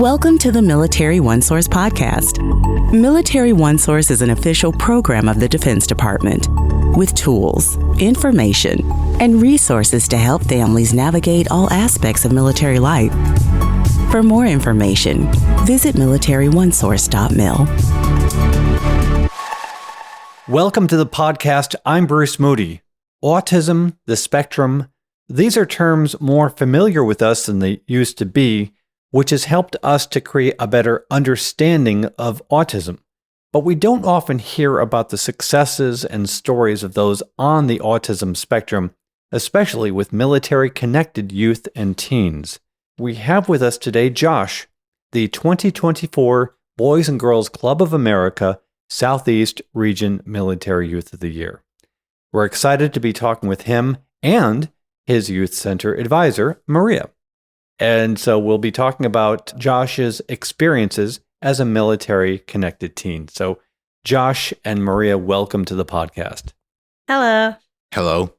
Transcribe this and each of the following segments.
Welcome to the Military OneSource Podcast. Military OneSource is an official program of the Defense Department with tools, information, and resources to help families navigate all aspects of military life. For more information, visit MilitaryOneSource.mil. Welcome to the podcast. I'm Bruce Moody. Autism, the spectrum, these are terms more familiar with us than they used to be, which has helped us to create a better understanding of autism. But we don't often hear about the successes and stories of those on the autism spectrum, especially with military-connected youth and teens. We have with us today Josh, the 2024 Boys and Girls Club of America Southeast Region Military Youth of the Year. We're excited to be talking with him and his Youth Center advisor, Maria. And so we'll be talking about Josh's experiences as a military-connected teen. So Josh and Maria, welcome to the podcast. Hello. Hello.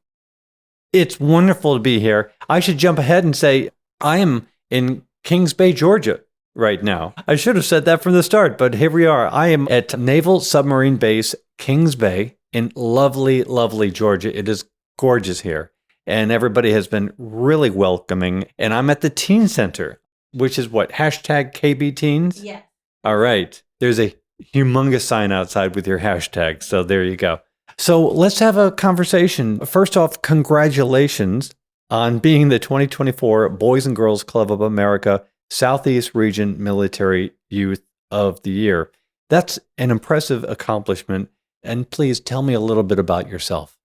It's wonderful to be here. I should jump ahead and say I am in Kings Bay, Georgia right now. I should have said that from the start, but here we are. I am at Naval Submarine Base, Kings Bay, in lovely, lovely Georgia. It is gorgeous here. And everybody has been really welcoming. And I'm at the Teen Center, which is what? Hashtag KB Teens? Yeah. All right. There's a humongous sign outside with your hashtag. So there you go. So let's have a conversation. First off, congratulations on being the 2024 Boys and Girls Club of America Southeast Region Military Youth of the Year. That's an impressive accomplishment. And please tell me a little bit about yourself.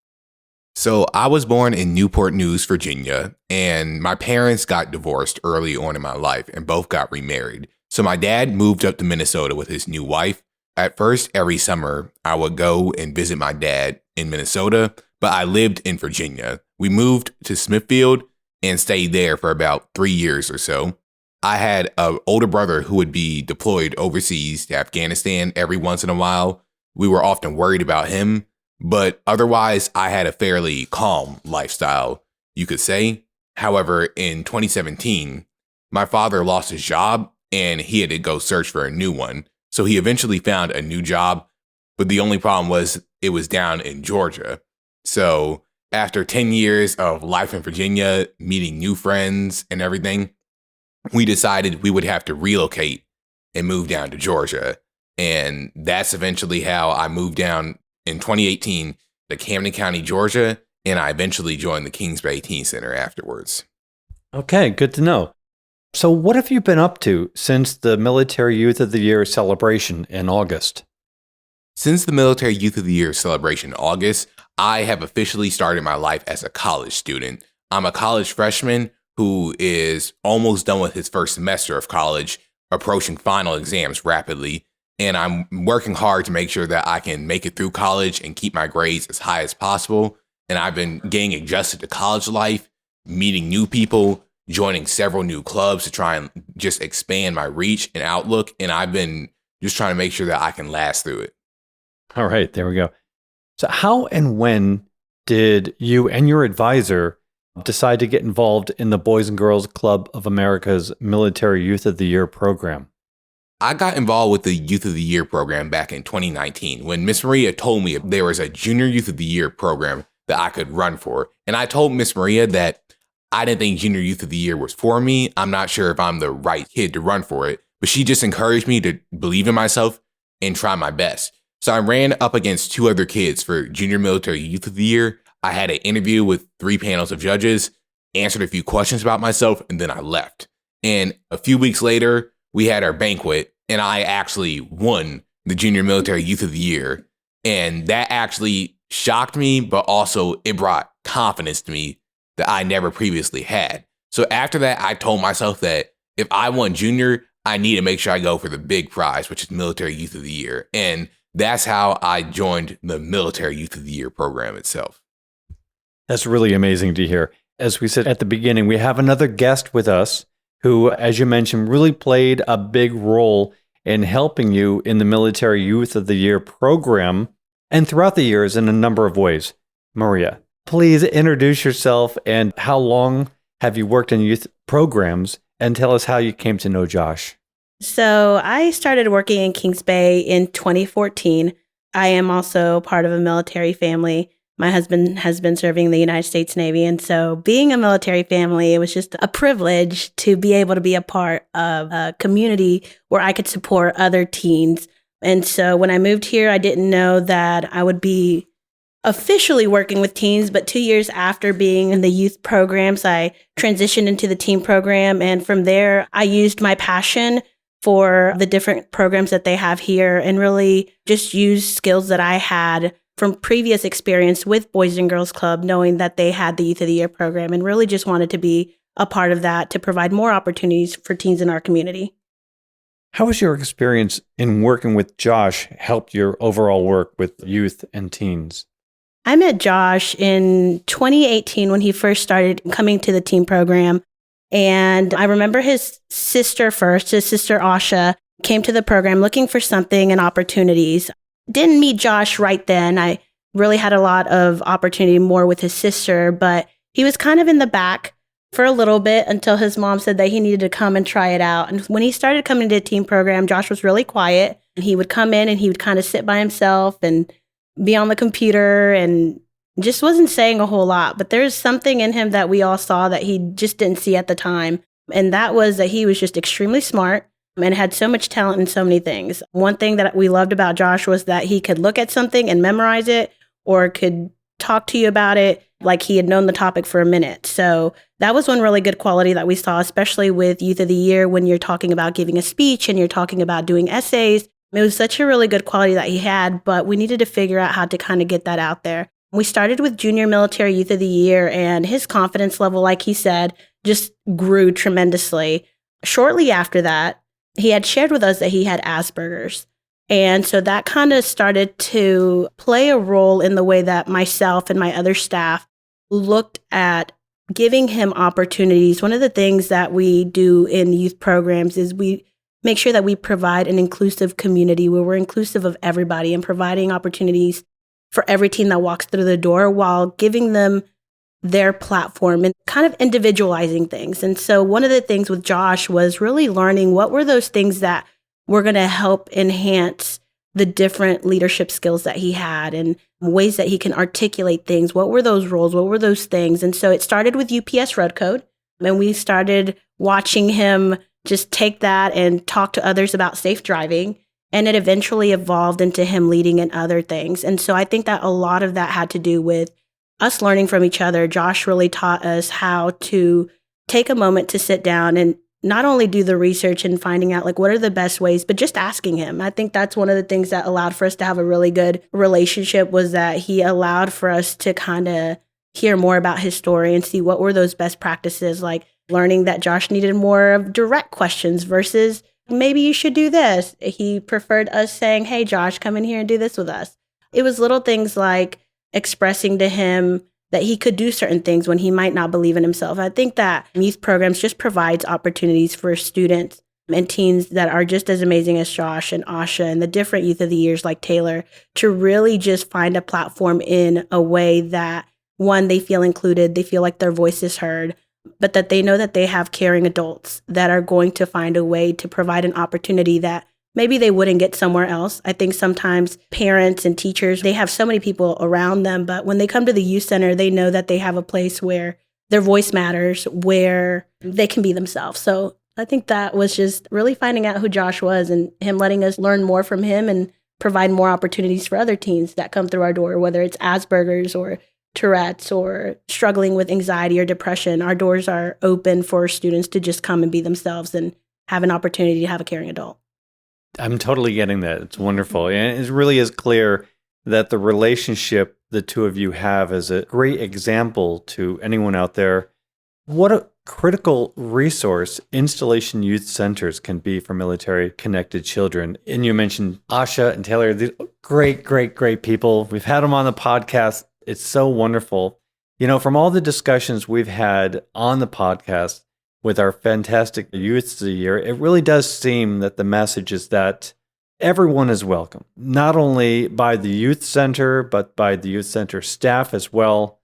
So I was born in Newport News, Virginia, and my parents got divorced early on in my life and both got remarried. So my dad moved up to Minnesota with his new wife. At first, every summer, I would go and visit my dad in Minnesota, but I lived in Virginia. We moved to Smithfield and stayed there for about 3 years or so. I had an older brother who would be deployed overseas to Afghanistan every once in a while. We were often worried about him. But otherwise, I had a fairly calm lifestyle, you could say. However, in 2017, my father lost his job and he had to go search for a new one. So he eventually found a new job, but the only problem was it was down in Georgia. So after 10 years of life in Virginia, meeting new friends and everything, we decided we would have to relocate and move down to Georgia. And that's eventually how I moved down in 2018 to Camden County, Georgia, and I eventually joined the Kings Bay Teen Center afterwards. Okay, good to know. So what have you been up to since the Military Youth of the Year celebration in August? Since the Military Youth of the Year celebration in August, I have officially started my life as a college student. I'm a college freshman who is almost done with his first semester of college, approaching final exams rapidly. And I'm working hard to make sure that I can make it through college and keep my grades as high as possible. And I've been getting adjusted to college life, meeting new people, joining several new clubs to try and just expand my reach and outlook. And I've been just trying to make sure that I can last through it. All right, there we go. So how and when did you and your advisor decide to get involved in the Boys and Girls Club of America's Military Youth of the Year program? I got involved with the Youth of the Year program back in 2019 when Miss Maria told me there was a Junior Youth of the Year program that I could run for. And I told Miss Maria that I didn't think Junior Youth of the Year was for me. I'm not sure if I'm the right kid to run for it, but she just encouraged me to believe in myself and try my best. So I ran up against two other kids for Junior Military Youth of the Year. I had an interview with 3 panels of judges, answered a few questions about myself, and then I left. And a few weeks later, we had our banquet, and I actually won the Junior Military Youth of the Year. And that actually shocked me, but also it brought confidence to me that I never previously had. So after that, I told myself that if I won Junior, I need to make sure I go for the big prize, which is Military Youth of the Year. And that's how I joined the Military Youth of the Year program itself. That's really amazing to hear. As we said at the beginning, we have another guest with us who, as you mentioned, really played a big role in helping you in the Military Youth of the Year program and throughout the years in a number of ways. Maria, please introduce yourself and how long have you worked in youth programs, and tell us how you came to know Josh. So I started working in Kings Bay in 2014. I am also part of a military family. My husband has been serving in the United States Navy. And so being a military family, it was just a privilege to be able to be a part of a community where I could support other teens. And so when I moved here, I didn't know that I would be officially working with teens, but 2 years after being in the youth programs, I transitioned into the teen program. And from there, I used my passion for the different programs that they have here and really just used skills that I had from previous experience with Boys and Girls Club, knowing that they had the Youth of the Year program, and really just wanted to be a part of that to provide more opportunities for teens in our community. How has your experience in working with Josh helped your overall work with youth and teens? I met Josh in 2018 when he first started coming to the teen program. And I remember his sister first, his sister Asha, came to the program looking for something and opportunities. Didn't meet Josh right then. I really had a lot of opportunity more with his sister, but he was kind of in the back for a little bit until his mom said that he needed to come and try it out. And when he started coming to the teen program, Josh was really quiet. And he would come in and he would kind of sit by himself and be on the computer and just wasn't saying a whole lot. But there's something in him that we all saw that he just didn't see at the time. And that was that he was just extremely smart and had so much talent in so many things. One thing that we loved about Josh was that he could look at something and memorize it, or could talk to you about it like he had known the topic for a minute. So that was one really good quality that we saw, especially with Youth of the Year, when you're talking about giving a speech and you're talking about doing essays. It was such a really good quality that he had, but we needed to figure out how to kind of get that out there. We started with Junior Military Youth of the Year, and his confidence level, like he said, just grew tremendously. Shortly after that, he had shared with us that he had Asperger's. And so that kind of started to play a role in the way that myself and my other staff looked at giving him opportunities. One of the things that we do in youth programs is we make sure that we provide an inclusive community where we're inclusive of everybody and providing opportunities for every teen that walks through the door while giving them their platform and kind of individualizing things. And so one of the things with Josh was really learning what were those things that were going to help enhance the different leadership skills that he had and ways that he can articulate things. What were those roles? What were those things? And so it started with UPS Road Code, and we started watching him just take that and talk to others about safe driving. And it eventually evolved into him leading in other things. And so I think that a lot of that had to do with us learning from each other. Josh really taught us how to take a moment to sit down and not only do the research and finding out like what are the best ways, but just asking him. I think that's one of the things that allowed for us to have a really good relationship, was that he allowed for us to kind of hear more about his story and see what were those best practices, like learning that Josh needed more of direct questions versus maybe you should do this. He preferred us saying, hey, Josh, come in here and do this with us. It was little things like expressing to him that he could do certain things when he might not believe in himself. I think that youth programs just provides opportunities for students and teens that are just as amazing as Josh and Asha and the different Youth of the Years like Taylor to really just find a platform in a way that, one, they feel included, they feel like their voice is heard, but that they know that they have caring adults that are going to find a way to provide an opportunity that maybe they wouldn't get somewhere else. I think sometimes parents and teachers, they have so many people around them, but when they come to the youth center, they know that they have a place where their voice matters, where they can be themselves. So I think that was just really finding out who Josh was and him letting us learn more from him and provide more opportunities for other teens that come through our door, whether it's Asperger's or Tourette's or struggling with anxiety or depression. Our doors are open for students to just come and be themselves and have an opportunity to have a caring adult. I'm totally getting that. It's wonderful. And it really is clear that the relationship the two of you have is a great example to anyone out there. What a critical resource installation youth centers can be for military-connected children. And you mentioned Asha and Taylor, these great, great, great people. We've had them on the podcast. It's so wonderful. You know, from all the discussions we've had on the podcast with our fantastic youths of the year, it really does seem that the message is that everyone is welcome, not only by the youth center, but by the youth center staff as well.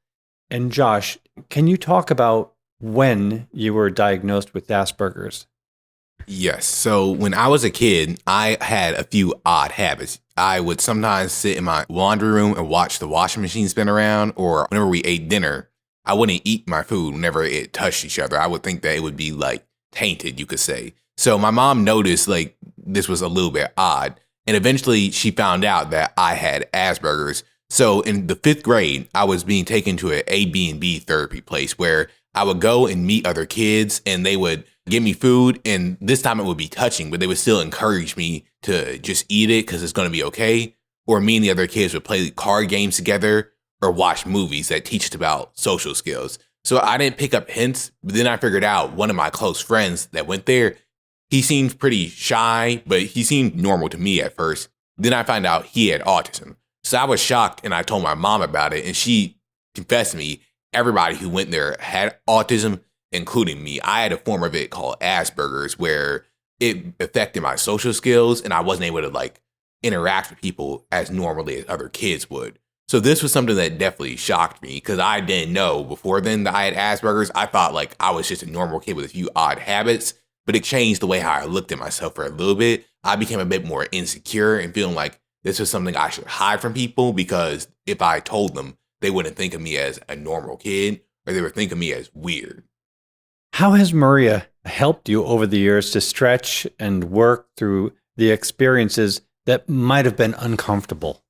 And Josh, can you talk about when you were diagnosed with Asperger's? Yes. So when I was a kid, I had a few odd habits. I would sometimes sit in my laundry room and watch the washing machine spin around, or whenever we ate dinner, I wouldn't eat my food whenever it touched each other. I would think that it would be like tainted, you could say. So my mom noticed like this was a little bit odd. And eventually she found out that I had Asperger's. So in the 5th grade, I was being taken to an A&B therapy place where I would go and meet other kids and they would give me food. And this time it would be touching, but they would still encourage me to just eat it because it's going to be okay. Or me and the other kids would play card games together or watch movies that teach us about social skills. So I didn't pick up hints, but then I figured out one of my close friends that went there, he seemed pretty shy, but he seemed normal to me at first. Then I found out he had autism. So I was shocked and I told my mom about it and she confessed to me everybody who went there had autism, including me. I had a form of it called Asperger's where it affected my social skills and I wasn't able to like interact with people as normally as other kids would. So this was something that definitely shocked me because I didn't know before then that I had Asperger's. I thought like I was just a normal kid with a few odd habits, but it changed the way how I looked at myself for a little bit. I became a bit more insecure and feeling like this was something I should hide from people because if I told them, they wouldn't think of me as a normal kid or they would think of me as weird. How has Maria helped you over the years to stretch and work through the experiences that might have been uncomfortable?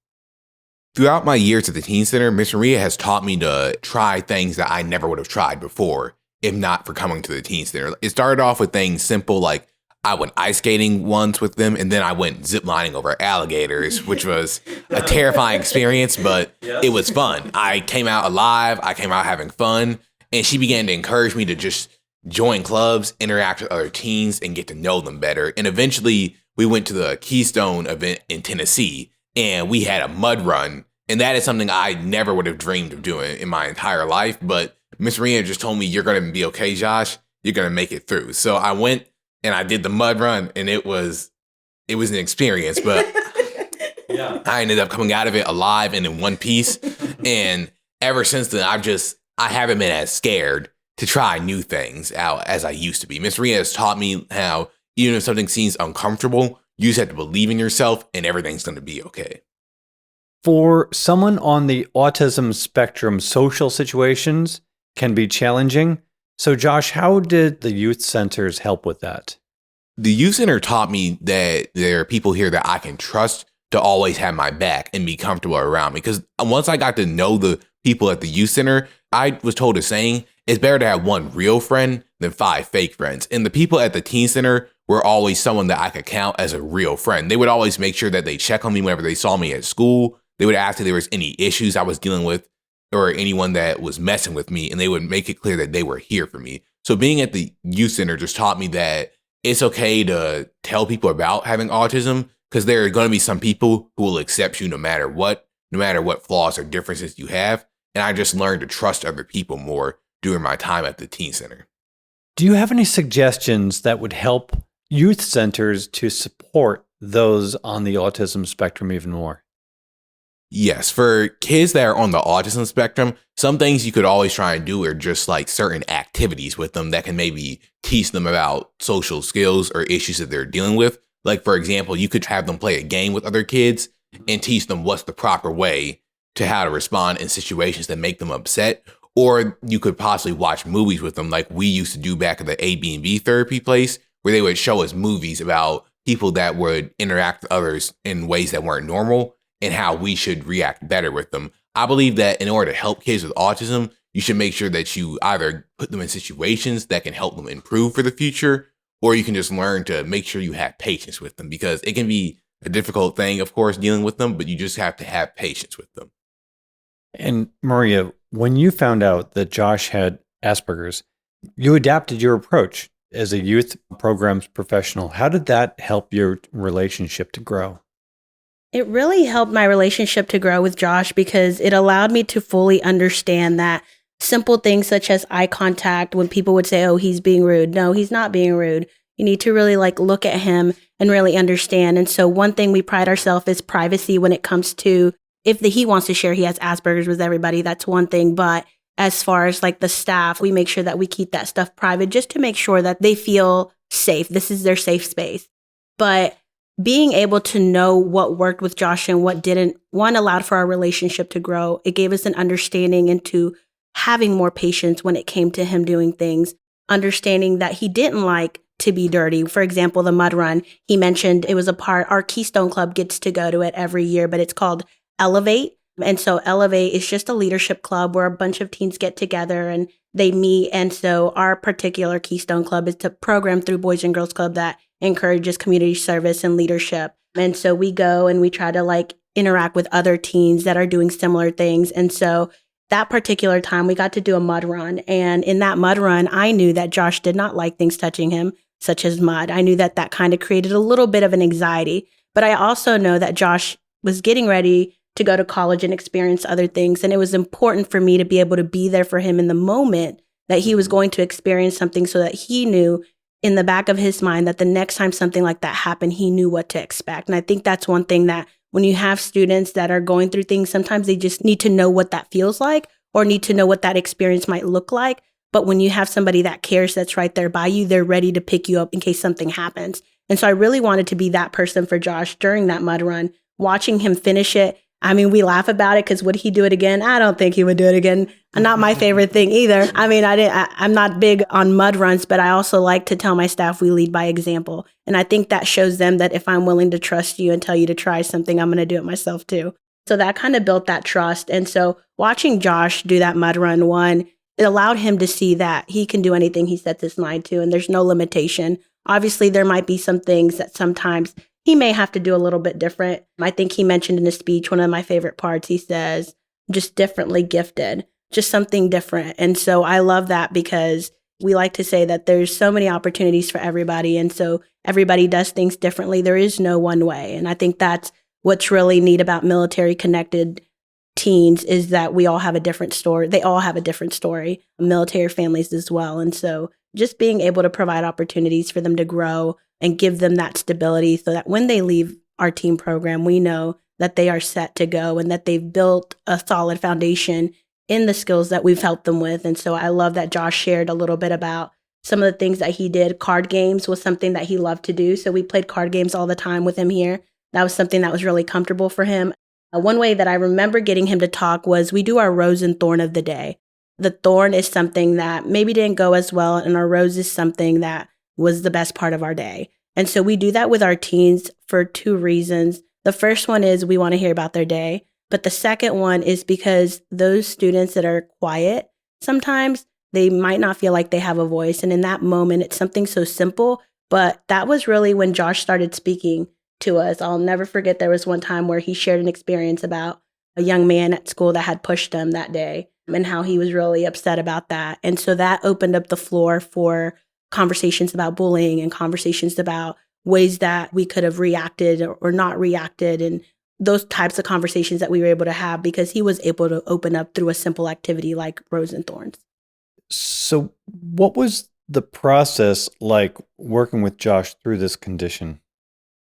Throughout my years at the Teen Center, Miss Maria has taught me to try things that I never would have tried before, if not for coming to the Teen Center. It started off with things simple like I went ice skating once with them, and then I went ziplining over alligators, which was a terrifying experience, but it was fun. I came out alive. I came out having fun, and she began to encourage me to just join clubs, interact with other teens, and get to know them better. And eventually, we went to the Keystone event in Tennessee, and we had a mud run, and that is something I never would have dreamed of doing in my entire life, but Miss Maria just told me, you're going to be okay, Josh. You're going to make it through. So I went and I did the mud run and it was an experience, but I ended up coming out of it alive and in one piece. And ever since then, I haven't been as scared to try new things out as I used to be. Miss Maria has taught me how even if something seems uncomfortable, you just have to believe in yourself and everything's going to be okay. For someone on the autism spectrum, social situations can be challenging. So Josh, how did the youth centers help with that? The youth center taught me that there are people here that I can trust to always have my back and be comfortable around me. Because once I got to know the people at the youth center, I was told a saying, it's better to have one real friend than 5 fake friends. And the people at the teen center were always someone that I could count as a real friend. They would always make sure that they check on me whenever they saw me at school. They would ask if there was any issues I was dealing with or anyone that was messing with me, and they would make it clear that they were here for me. So being at the youth center just taught me that it's okay to tell people about having autism because there are going to be some people who will accept you no matter what flaws or differences you have. And I just learned to trust other people more during my time at the teen center. Do you have any suggestions that would help youth centers to support those on the autism spectrum even more? Yes, for kids that are on the autism spectrum, some things you could always try and do are just like certain activities with them that can maybe teach them about social skills or issues that they're dealing with. Like, for example, you could have them play a game with other kids and teach them what's the proper way to how to respond in situations that make them upset. Or you could possibly watch movies with them like we used to do back at the A&B therapy place, where they would show us movies about people that would interact with others in ways that weren't normal and how we should react better with them. I believe that in order to help kids with autism, you should make sure that you either put them in situations that can help them improve for the future, or you can just learn to make sure you have patience with them, because it can be a difficult thing, of course, dealing with them, but you just have to have patience with them. And Maria, when you found out that Josh had Asperger's, you adapted your approach as a youth programs professional. How did that help your relationship to grow? It really helped my relationship to grow with Josh because it allowed me to fully understand that simple things such as eye contact, when people would say, oh, he's being rude. No, he's not being rude. You need to really look at him and really understand. And so one thing we pride ourselves is privacy when it comes to if he wants to share he has Asperger's with everybody, that's one thing. But as far as the staff, we make sure that we keep that stuff private just to make sure that they feel safe. This is their safe space. But being able to know what worked with Josh and what didn't, one, allowed for our relationship to grow. It gave us an understanding into having more patience when it came to him doing things, understanding that he didn't like to be dirty. For example, the mud run, he mentioned it was a part, our Keystone Club gets to go to it every year, but it's called Elevate. And so Elevate is just a leadership club where a bunch of teens get together and they meet. And so our particular Keystone Club is a program through Boys and Girls Club that encourages community service and leadership. And so we go and we try to like interact with other teens that are doing similar things. And so that particular time we got to do a mud run. And in that mud run, I knew that Josh did not like things touching him, such as mud. I knew that that kind of created a little bit of an anxiety. But I also know that Josh was getting ready to go to college and experience other things. And it was important for me to be able to be there for him in the moment that he was going to experience something so that he knew in the back of his mind that the next time something like that happened, he knew what to expect. And I think that's one thing that when you have students that are going through things, sometimes they just need to know what that feels like or need to know what that experience might look like. But when you have somebody that cares, that's right there by you, they're ready to pick you up in case something happens. And so I really wanted to be that person for Josh during that mud run, watching him finish it. I mean, we laugh about it because would he do it again? I don't think he would do it again. Not my favorite thing either. I mean, I'm not big on mud runs, but I also like to tell my staff we lead by example. And I think that shows them that if I'm willing to trust you and tell you to try something, I'm going to do it myself too. So that kind of built that trust. And so watching Josh do that mud run, one, it allowed him to see that he can do anything he sets his mind to and there's no limitation. Obviously, there might be some things that sometimes he may have to do a little bit different. I think he mentioned in his speech, one of my favorite parts, he says, just differently gifted, just something different. And so I love that because we like to say that there's so many opportunities for everybody. And so everybody does things differently. There is no one way. And I think that's what's really neat about military connected teens is that we all have a different story. They all have a different story, military families as well. And so just being able to provide opportunities for them to grow and give them that stability so that when they leave our team program, we know that they are set to go and that they've built a solid foundation in the skills that we've helped them with. And so I love that Josh shared a little bit about some of the things that he did. Card games was something that he loved to do. So we played card games all the time with him here. That was something that was really comfortable for him. One way that I remember getting him to talk was we do our rose and thorn of the day. The thorn is something that maybe didn't go as well, and our rose is something that was the best part of our day. And so we do that with our teens for two reasons. The first one is we want to hear about their day. But the second one is because those students that are quiet, sometimes they might not feel like they have a voice. And in that moment, it's something so simple. But that was really when Josh started speaking to us. I'll never forget there was one time where he shared an experience about a young man at school that had pushed him that day and how he was really upset about that. And so that opened up the floor for conversations about bullying and conversations about ways that we could have reacted or not reacted and those types of conversations that we were able to have because he was able to open up through a simple activity like Rose and Thorns. So what was the process like working with Josh through this condition?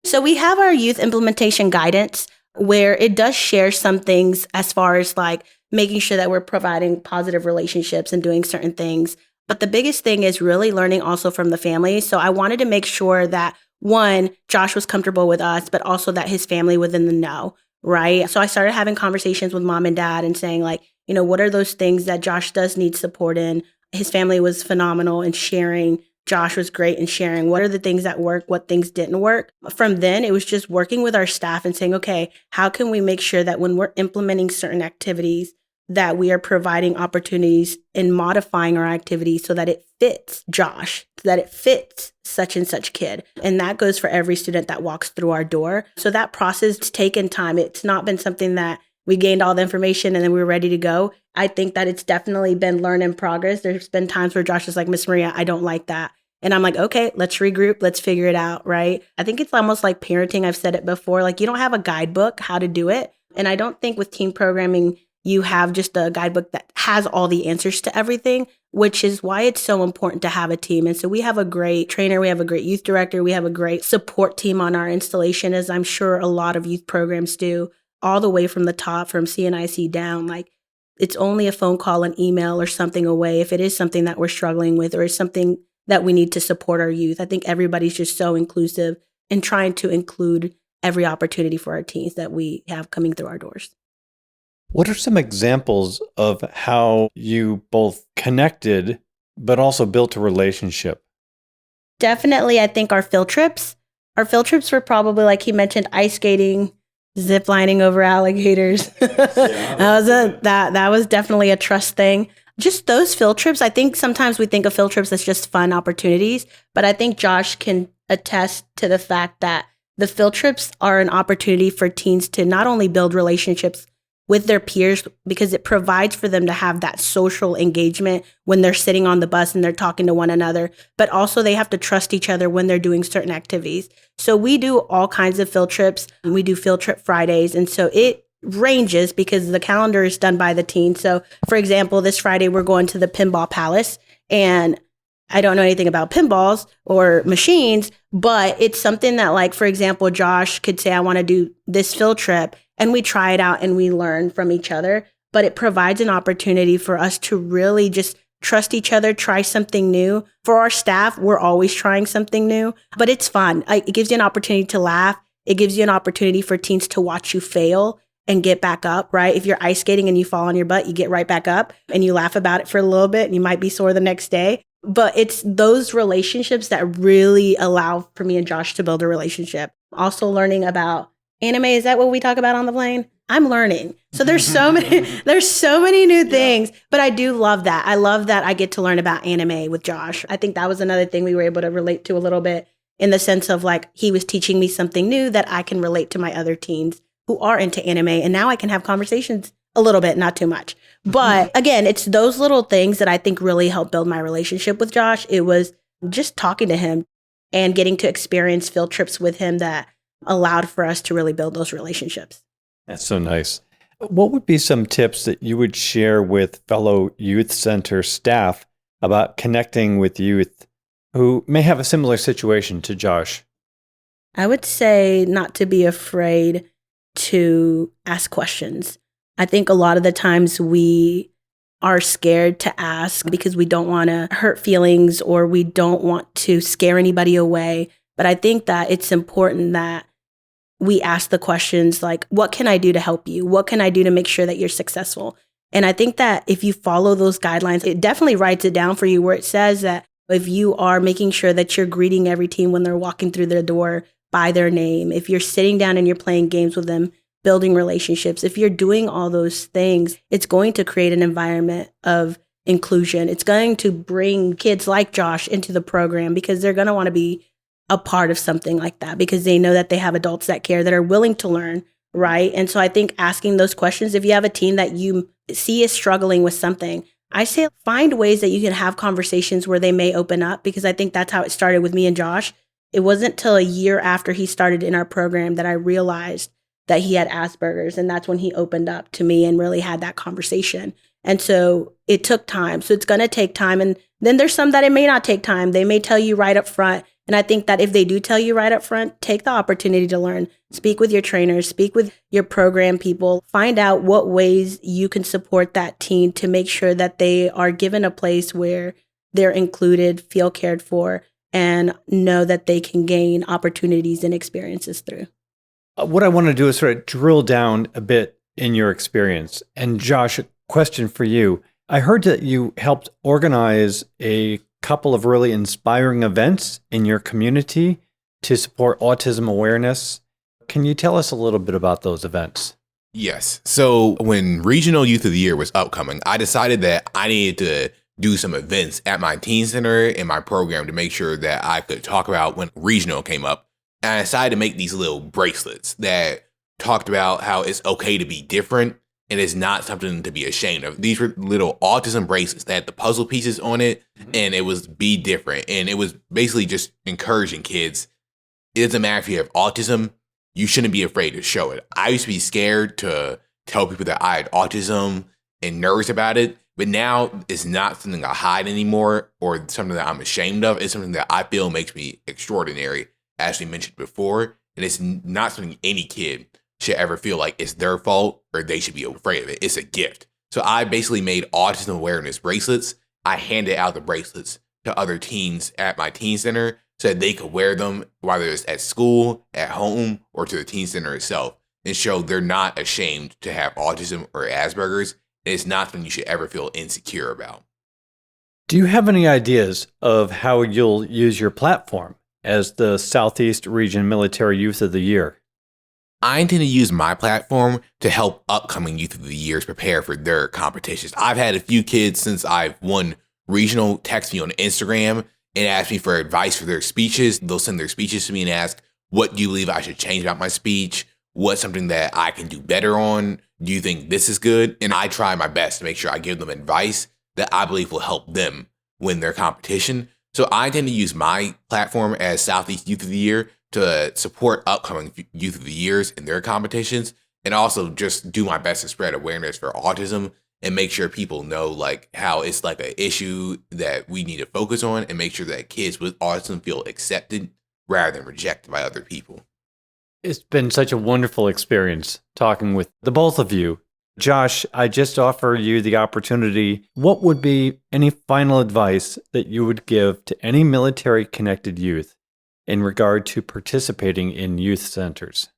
So we have our youth implementation guidance where it does share some things as far as like making sure that we're providing positive relationships and doing certain things. But the biggest thing is really learning also from the family. So I wanted to make sure that one, Josh was comfortable with us, but also that his family was in the know, right? So I started having conversations with mom and dad and saying like, you know, what are those things that Josh does need support in? His family was phenomenal in sharing. Josh was great in sharing what are the things that work, what things didn't work. From then, it was just working with our staff and saying, okay, how can we make sure that when we're implementing certain activities, that we are providing opportunities and modifying our activities so that it fits Josh, so that it fits such and such kid. And that goes for every student that walks through our door. So that process has taken time. It's not been something that we gained all the information and then we were ready to go. I think that it's definitely been learn in progress. There's been times where Josh is like, Miss Maria, I don't like that. And I'm like, okay, let's regroup. Let's figure it out, right? I think it's almost like parenting. I've said it before, like you don't have a guidebook how to do it. And I don't think with team programming, you have just a guidebook that has all the answers to everything, which is why it's so important to have a team. And so we have a great trainer, we have a great youth director, we have a great support team on our installation, as I'm sure a lot of youth programs do, all the way from the top, from CNIC down. Like it's only a phone call, an email or something away if it is something that we're struggling with or is something that we need to support our youth. I think everybody's just so inclusive and trying to include every opportunity for our teens that we have coming through our doors. What are some examples of how you both connected, but also built a relationship? Definitely, I think our field trips. Our field trips were probably, like he mentioned, ice skating, zip lining over alligators. That was definitely a trust thing. Just those field trips, I think sometimes we think of field trips as just fun opportunities, but I think Josh can attest to the fact that the field trips are an opportunity for teens to not only build relationships with their peers, because it provides for them to have that social engagement when they're sitting on the bus and they're talking to one another, but also they have to trust each other when they're doing certain activities. So we do all kinds of field trips. We do field trip Fridays. And so it ranges because the calendar is done by the teen. So for example, this Friday, we're going to the Pinball Palace, and I don't know anything about pinballs or machines, but it's something that, like, for example, Josh could say, I want to do this field trip, and we try it out and we learn from each other. But it provides an opportunity for us to really just trust each other, try something new. For our staff, we're always trying something new, but it's fun. It gives you an opportunity to laugh. It gives you an opportunity for teens to watch you fail and get back up, right? If you're ice skating and you fall on your butt, you get right back up and you laugh about it for a little bit, and you might be sore the next day. But it's those relationships that really allow for me and Josh to build a relationship. Also learning about anime. Is that what we talk about on the plane? I'm learning. So there's so many new things, but I do love that. I love that I get to learn about anime with Josh. I think that was another thing we were able to relate to a little bit, in the sense of, like, he was teaching me something new that I can relate to my other teens who are into anime. And now I can have conversations a little bit, not too much. But again, it's those little things that I think really helped build my relationship with Josh. It was just talking to him and getting to experience field trips with him that allowed for us to really build those relationships. That's so nice. What would be some tips that you would share with fellow youth center staff about connecting with youth who may have a similar situation to Josh? I would say not to be afraid to ask questions. I think a lot of the times we are scared to ask because we don't want to hurt feelings or we don't want to scare anybody away. But I think that it's important that we ask the questions like, what can I do to help you? What can I do to make sure that you're successful? And I think that if you follow those guidelines, it definitely writes it down for you, where it says that if you are making sure that you're greeting every teen when they're walking through their door by their name, if you're sitting down and you're playing games with them, building relationships, if you're doing all those things, it's going to create an environment of inclusion. It's going to bring kids like Josh into the program because they're going to want to be a part of something like that because they know that they have adults that care, that are willing to learn, right? And so I think asking those questions, if you have a teen that you see is struggling with something, I say find ways that you can have conversations where they may open up, because I think that's how it started with me and Josh. It wasn't till a year after he started in our program that I realized that he had Asperger's. And that's when he opened up to me and really had that conversation. And so it took time. So it's going to take time. And then there's some that it may not take time. They may tell you right up front. And I think that if they do tell you right up front, take the opportunity to learn. Speak with your trainers, speak with your program people, find out what ways you can support that teen to make sure that they are given a place where they're included, feel cared for, and know that they can gain opportunities and experiences through. What I want to do is sort of drill down a bit in your experience. And Josh, a question for you. I heard that you helped organize a couple of really inspiring events in your community to support autism awareness. Can you tell us a little bit about those events? Yes. So when Regional Youth of the Year was upcoming, I decided that I needed to do some events at my teen center and my program to make sure that I could talk about when regional came up. And I decided to make these little bracelets that talked about how it's okay to be different and it's not something to be ashamed of. These were little autism bracelets that had the puzzle pieces on it, and it was be different. And it was basically just encouraging kids. It doesn't matter if you have autism, you shouldn't be afraid to show it. I used to be scared to tell people that I had autism and nervous about it, but now it's not something I hide anymore or something that I'm ashamed of. It's something that I feel makes me extraordinary, as we mentioned before. And it's not something any kid should ever feel like it's their fault or they should be afraid of it. It's a gift. So I basically made autism awareness bracelets. I handed out the bracelets to other teens at my teen center so that they could wear them, whether it's at school, at home, or to the teen center itself, and show they're not ashamed to have autism or Asperger's. And it's not something you should ever feel insecure about. Do you have any ideas of how you'll use your platform as the Southeast Region Military Youth of the Year? I intend to use my platform to help upcoming Youth of the Years prepare for their competitions. I've had a few kids since I've won regional text me on Instagram and ask me for advice for their speeches. They'll send their speeches to me and ask, what do you believe I should change about my speech? What's something that I can do better on? Do you think this is good? And I try my best to make sure I give them advice that I believe will help them win their competition. So I intend to use my platform as Southeast Youth of the Year to support upcoming Youth of the Years in their competitions, and also just do my best to spread awareness for autism and make sure people know like how it's like an issue that we need to focus on, and make sure that kids with autism feel accepted rather than rejected by other people. It's been such a wonderful experience talking with the both of you. Josh, I just offer you the opportunity. What would be any final advice that you would give to any military-connected youth in regard to participating in youth centers?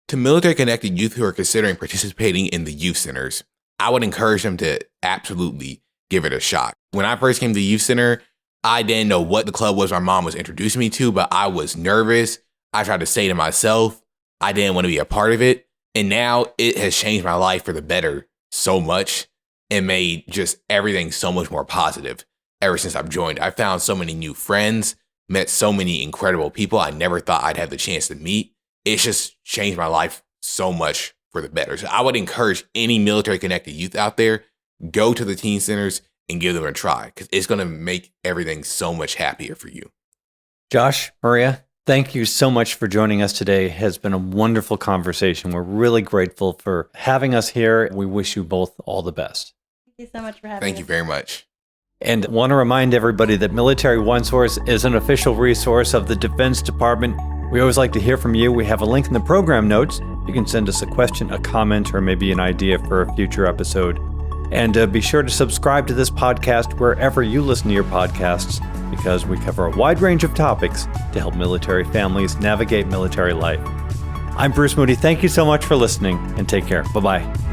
To military-connected youth who are considering participating in the youth centers, I would encourage them to absolutely give it a shot. When I first came to the youth center, I didn't know what the club was my mom was introducing me to, but I was nervous. I tried to say to myself, I didn't want to be a part of it. And now it has changed my life for the better so much and made just everything so much more positive ever since I've joined. I found so many new friends, met so many incredible people I never thought I'd have the chance to meet. It's just changed my life so much for the better. So I would encourage any military-connected youth out there, go to the teen centers and give them a try, because it's going to make everything so much happier for you. Josh, Maria, thank you so much for joining us today. It has been a wonderful conversation. We're really grateful for having us here. We wish you both all the best. Thank you so much for having us. Thank you very much. And want to remind everybody that Military OneSource is an official resource of the Defense Department. We always like to hear from you. We have a link in the program notes. You can send us a question, a comment, or maybe an idea for a future episode. And be sure to subscribe to this podcast wherever you listen to your podcasts, because we cover a wide range of topics to help military families navigate military life. I'm Bruce Moody. Thank you so much for listening, and take care. Bye-bye.